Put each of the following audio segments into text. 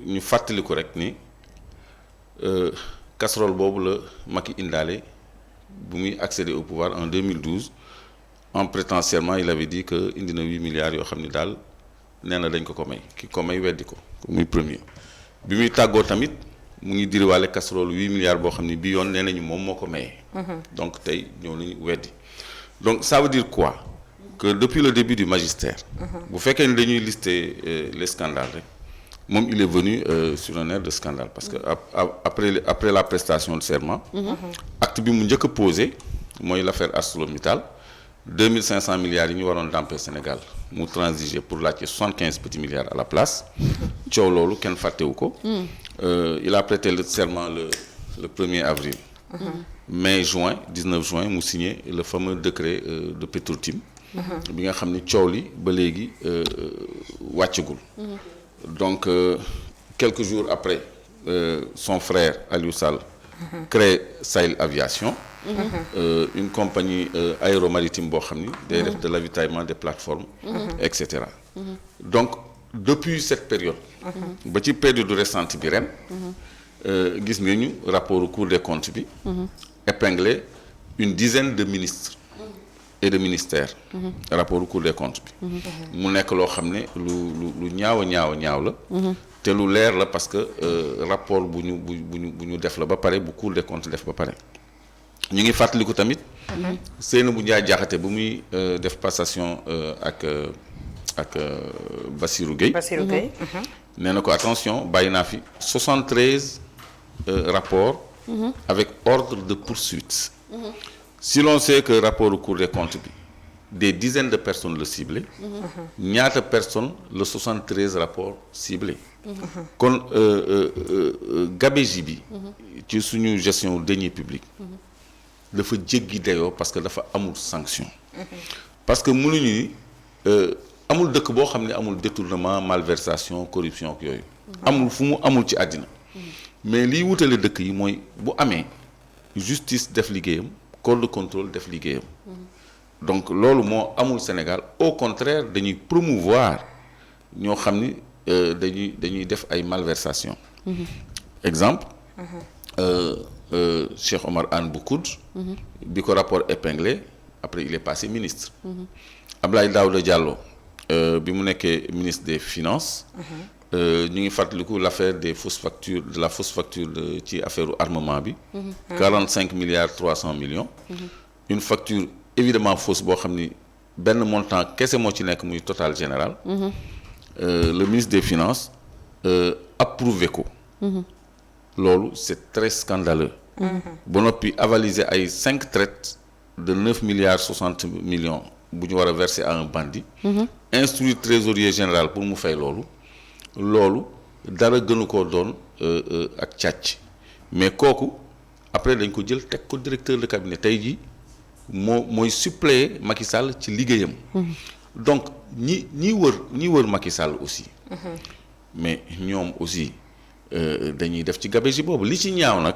ñu fàttaliku rek ni casserole boobu la Macky indaale bu muy accéder au pouvoir en 2012 en prétentiellement il avait dit que indi na 8 milliards yoo xam ni daal nee na dañ ko may ki ko may weddi ko muy premier bi muy tàggoo tamit mu ngi diriwaale casserole 8 milliards boo xam ni bi yoon nee nañu moom moo ko mayee. donc tey ñëw nañu weddi donc ça veut dire quoi que depuis le début du magistère. bu fekkee ni dañuy lister les scandales rek moom il est venu sur un air de scandale parce que après la prestation de serment. acte bi mu njëkk a posé mooy l'affaire ArcelorMittal 2500 milliards yi ñu waroon dàmpee Sénégal mu transiger pour laajte 75 petits milliards à la place coow loolu kenn fàttewu ko. il a prêté le serment le 1er avril. mai juin 19 juin mu signé le fameux décret de Petro-Tim. bi nga xam ni coow li ba léegi wàccagul. donc quelques jours après son frère Aliou Sall crée Sahel Aviation. une compagnie aéromaritime boo xam ni day def de l'avitaillement des plateformes. et cetera. donc depuis cette période. ba ci période récente bi ren. gis nañu rapport Cour des comptes bi. épinglé une dizaine de ministres. et de ministères. rapport Cour des comptes bi. mu nekk loo xam ne lu ñaaw a ñaaw la. te lu leer la parce que rapport bu ñu def la ba pare bu Cour des comptes def ba pare. ñu ngi fàttaliku tamit. Seynabou Ndiaye Diakhaté bu muy def passation ak Bassirou Gueye. nee na ko attention bàyyi naa fi 73 rapports. avec ordre de poursuite. si l'on sait que rapport au Cour des comptes bi des dizaines de personnes le ciblé. ñaata personnes le 73 rapports ciblé. kon gabegie bi. ci suñu gestion deniers publics. dafa jéggi dayoo parce que dafa amul sanction. parce que mënuñu ni amul dëkk boo xam ne amul détournement malversation corruption ak yooyu. amul fu mu amul ci àddina. mais liy wutale dëkk yi mooy bu amee justice def liggéeyam corps de contrôle def liggéeyam. donc loolu moo amul Sénégal au contraire dañuy promouvoir ñoo xam ni dañuy def ay malversation. exemple. Cheikh Omar Anne bu COUD. bi ko rapport épinglé après il est passé ministre. Abdoulaye Daouda Diallo bi mu nekkee ministre des finances. ñu ngi fàttaliku l'affaire des fausses factures de la fausse facture ci affaire armement bi. 45 milliards 300 millions. une facture évidemment fausse boo xam ni benn montant kese moo ci nekk muy Total Général. le ministre des finances approuvé ko. loolu c'est très scandaleux. ba noppi avaliser ay 5 traites de 9 milliards 60 millions bu ñu war a verser à un bandit. instruire trésorier général pour mu fay loolu dara gënu koo doon ak càcc mais kooku après dañ ko jël teg ko directeur de cabinet tey jii mooy suppléer Macky Sall ci liggéeyam. donc ñi wër Macky Sall aussi. mais ñoom aussi dañuy def ci gabegie boobu li ci ñaaw nag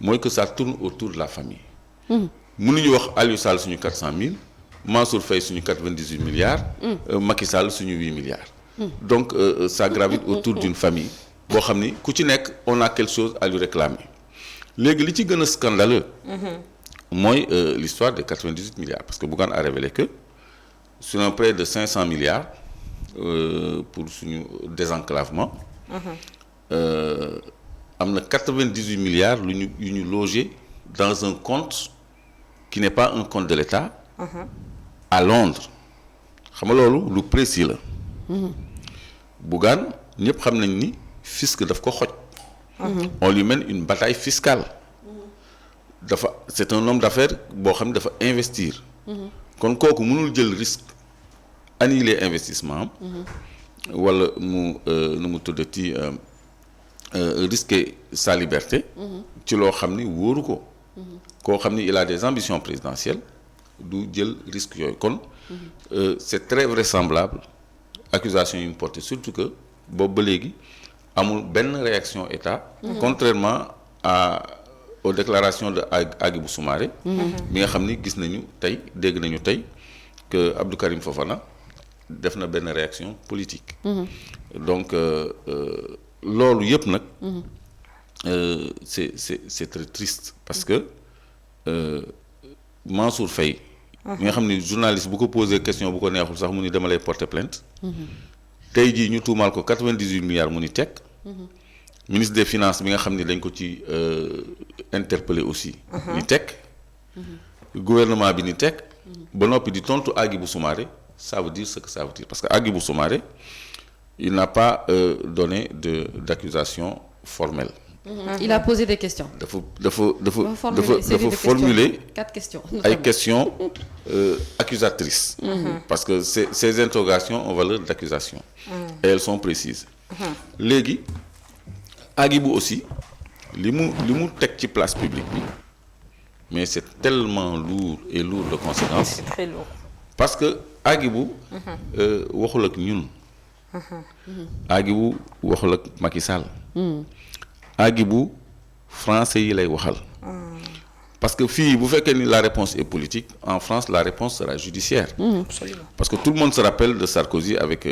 mooy que ça tourne autour de la famille. mënuñu wax Aliou Sall suñu 400000 Mansour Faye suñu 98 milliards. Macky Sall suñu 8 milliards. donc ça gravite autour d'une famille boo xam ni ku ci nekk on a quelque chose à lui réclamer léegi li ci gën a scandaleux. mooy l'histoire de 98 milliards parce que Bougane a révélé que sur un prêt de 500 milliards pour suñu désenclavement. am na 98 milliards yu ñu logé dans un compte qui n'est pas un compte de l'État. à Londres xam nga loolu lu précis la. Bougane ñëpp xam nañ ni fisc daf ko xoj. on lui mène une bataille fiscale. c'est un homme d'affaires boo xam ne dafa investir. kon kooku mënul jël risque annuler investissement am. wala nu mu tuddati risquer sa liberté. ci loo xam ni wóoru ko. koo xam ni il a des ambitions présidentielles du jël risque yooyu kon. c'est très vraisemblable. accusation yi mu porté surtout que boobu ba léegi amul benn réaction état. contrairement aux déclarations de Hadjibou Soumaré. bi nga xam ni gis nañu tey dégg nañu tey que Abdou Karim Fofana def na benn réaction politique. donc loolu yëpp nag. c'est très triste parce que Mansour Faye. mi nga xam ni journaliste bu ko posé question bu ko neexul sax mu ni dama lay porter plainte. tey jii ñu tuumaal ko 98 milliards mu ni teg. ministre des finances bi nga xam ni dañ ko ci interpellé aussi. ni teg. gouvernement bi ni teg. ba noppi di tontu Hadjibou Soumaré ça veut dire ce que ça veut dire parce que Hadjibou Soumaré il n'a pas donné d'accusation formelle. Il a posé des questions. dafa formuler 4 questions. ay questions accusatrices. parce que ces interrogations ont valeur d'accusation. Et elles sont précises. léegi Hadjibou aussi li mu teg ci place publique bi mais c'est tellement lourd et lourd de conséquences. C'est très lourd. parce que Hadjibou waxul ak ñun. Hadjibou waxul ak Macky Sall. Hadjibou français yi lay waxal. parce que fii bu fekkee ni la réponse est politique en France la réponse sera judiciaire. Absolument. parce que tout le monde se rappelle de Sarkozy avec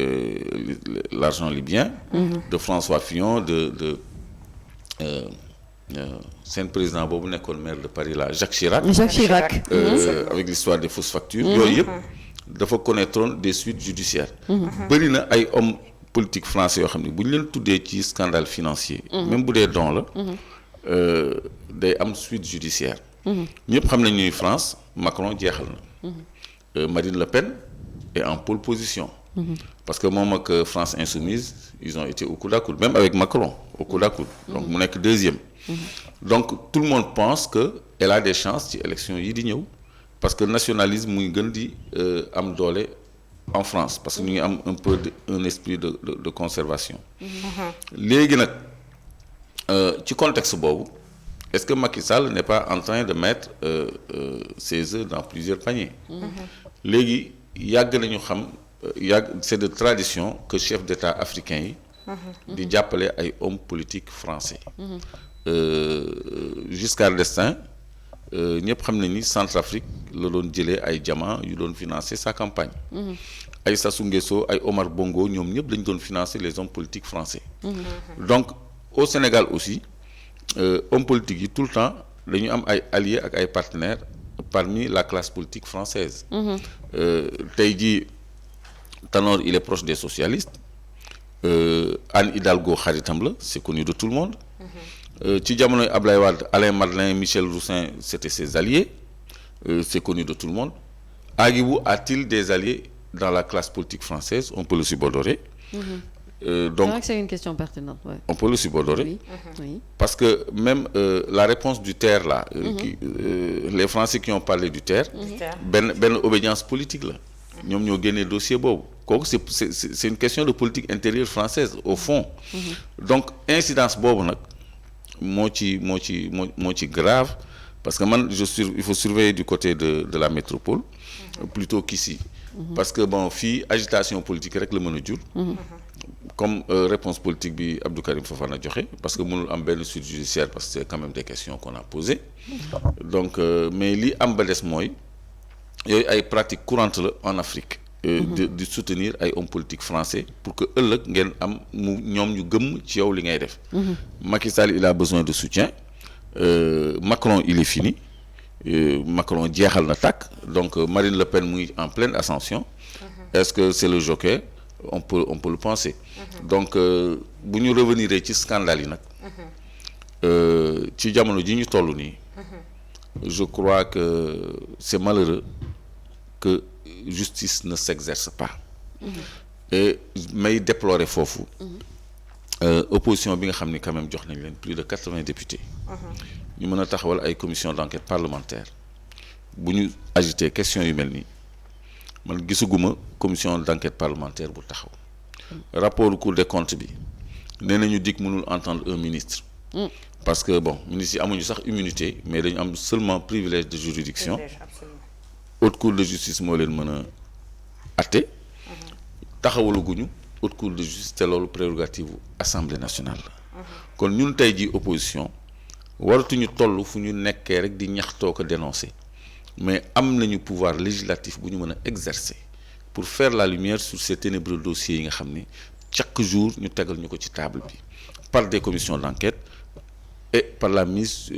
l'argent libyen. de François Fillon seen président boobu nekkoon maire de Paris là Jacques Chirac. Avec l'histoire des fausses factures. yooyu yëpp dafa connaître des suites judiciaires. bëri na ay hommes politiques français yoo xam ne bu ñu leen tuddee ci scandale financier. même bu dee don la. day am suite judiciaire. ñëpp xam nañu ni France Macron jeexal na. Marine Le Pen est en pole position. parce que moom ak France Insoumise ils ont été au coude à coude même avec Macron au coude à coude. donc mu nekk deuxième. donc tout le monde pense que elle a des chances ci élection yi di ñëw parce que nationalisme muy gën di am doole en France parce que ñu ngi am un peu un esprit de conservation. léegi nag ci contexte boobu est-ce que Macky Sall n'est pas en train de mettre ses œufs dans plusieurs paniers. léegi yàgg nañu xam c'est de tradition que chef d'État africain yi. di jàppale ay hommes politiques français. Giscard d'Estaing ñëpp xam nañ ni Centrafrique la doon jëlee ay diamants yu doon financer sa campagne. ay Sassou Nguesso ay Omar Bongo ñoom ñëpp dañu doon financer les hommes politiques français. donc au Sénégal aussi hommes politiques yi tout le temps dañu am ay alliés ak ay partenaires parmi la classe politique française. tey jii Tanor il est proche des socialistes. Anne Hidalgo xaritam la c'est connu de tout le monde. ci jamonoy Ablaye Wade Alain Madelin Michel Roussin c'était ses alliés. C'est connu de tout le monde. Hadjibou a-t-il des alliés dans la classe politique française? On peut le subordorer. Donc c'est vrai que c'est une question pertinente. Ouais. On peut le subordorer. Oui. Oui. Parce que même la réponse du TER là, les Français qui ont parlé du TER, benn obédience politique la. ñoom ñoo génnee dossier boobu kooku c'est une question de politique intérieure française au fond. donc incidence boobu nag moo ci grave parce que man il faut surveiller du côté de la métropole plutôt qu'ici. parce que bon fii agitation politique rek la mën a jur. comme réponse politique bi Abdou Karim Fofana joxe parce que mënul am benn suite judiciaire parce que c'est quand même des questions qu'on a posées. donc mais li am ba des mooy yooyu ay pratiques courantes la en Afrique. de soutenir ay hommes politiques français pour que ëllëg ngeen am ñoom ñu gëmm ci yow li ngay def. Macky Sall il a besoin de soutien. Macron il est fini. Macron jeexal na tàkk donc Marine Le Pen muy en pleine ascension. est-ce que c'est le joker? on peut le penser. donc bu ñu revenir ci scandale yi nag. ci jamono ji ñu toll nii. je crois que c'est malheureux que justice ne s'exerce pas. et may déplorer foofu. opposition bi nga xam ni quand même jox nañ leen plus de 80 députés. ñu mën a taxawal ay commission d'enquête parlementaire bu ñu agité question yu mel nii man gisuguma commission d'enquête parlementaire bu taxaw. rapport Cour des comptes bi nee nañu dik mënul entendre un ministre. parce que bon ministres yi amuñu sax immunité mais dañu am seulement privilège de juridiction. haute cour de justice moo leen mën a atte. taxawalaguñu haute cour de justice te loolu prérogative assemblée nationale la. kon ñun tey jii opposition waratuñu toll fu ñu nekkee rek di ñaxtoo ko dénoncer mais am nañu pouvoir législatif bu ñu mën a exercer pour faire la lumière sur ces ténébreux dossiers yi nga xam ni chaque jour ñu tegal ñu ko ci table bi par des commissions d'enquête et par la mise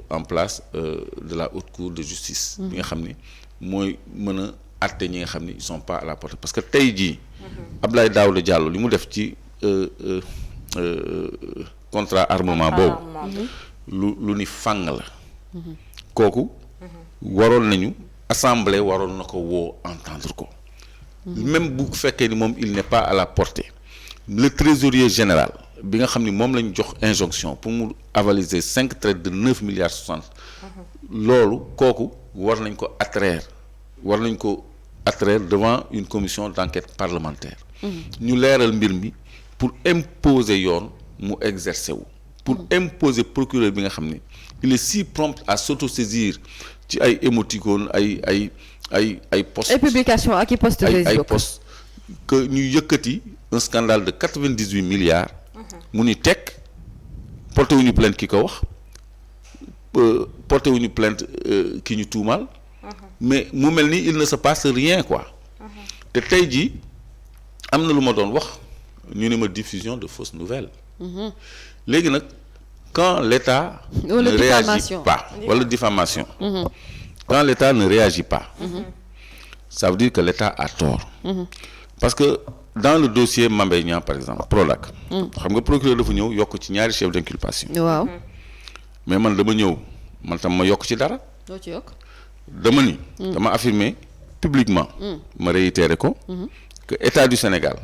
en place de la haute cour de justice. bi nga xam ni mooy mën a àtte ñi nga xam ni ils sont pas à la portée parce que tey jii. Abdoulaye Daouda Diallo li mu def ci contrat armement boobu. lu ni fàng la. kooku. waroon nañu assemblée waroon na ko woo entendre ko. même bu fekkee ni moom il n'est pas à la portée. le trésorier général bi nga xam ni moom lañ jox injonction pour mu avaliser 5 traits de 9 milliards 60. loolu kooku war nañ ko attraire devant une commission d'enquête parlementaire. ñu leeral mbir mi pour imposer yoon mu exercer wu. pour imposer procureur bi nga xam ni il est si prompt à s'autosaisir ci ay émoticônes ay postes. ay publications ak i postes Facebook ay postes que ñu yëkkati un scandale de 98 milliards. mu ni teg porté wu ñu plainte ki ko wax porté wu ñu plainte ki ñu tuumaal. mais mu mel ni il ne se passe rien quoi. te tey jii am na lu ma doon wax ñu ne ma diffusion de fausses nouvelles. léegi nag quand l'État ne réagit pas wala diffamation. Quand l'État ne réagit pas. Ça veut dire que l'État a tort. Parce que dans le dossier Mame Mbaye Niang par exemple Prodac. xam nga procureur dafa ñëw yokk ci ñaari chef d'inculpation. waaw. mais man dama ñëw man tam ma yokk ci dara. doo ci yokk. dama ni. dama affirmer publiquement. ma réitérer ko. que État du Sénégal.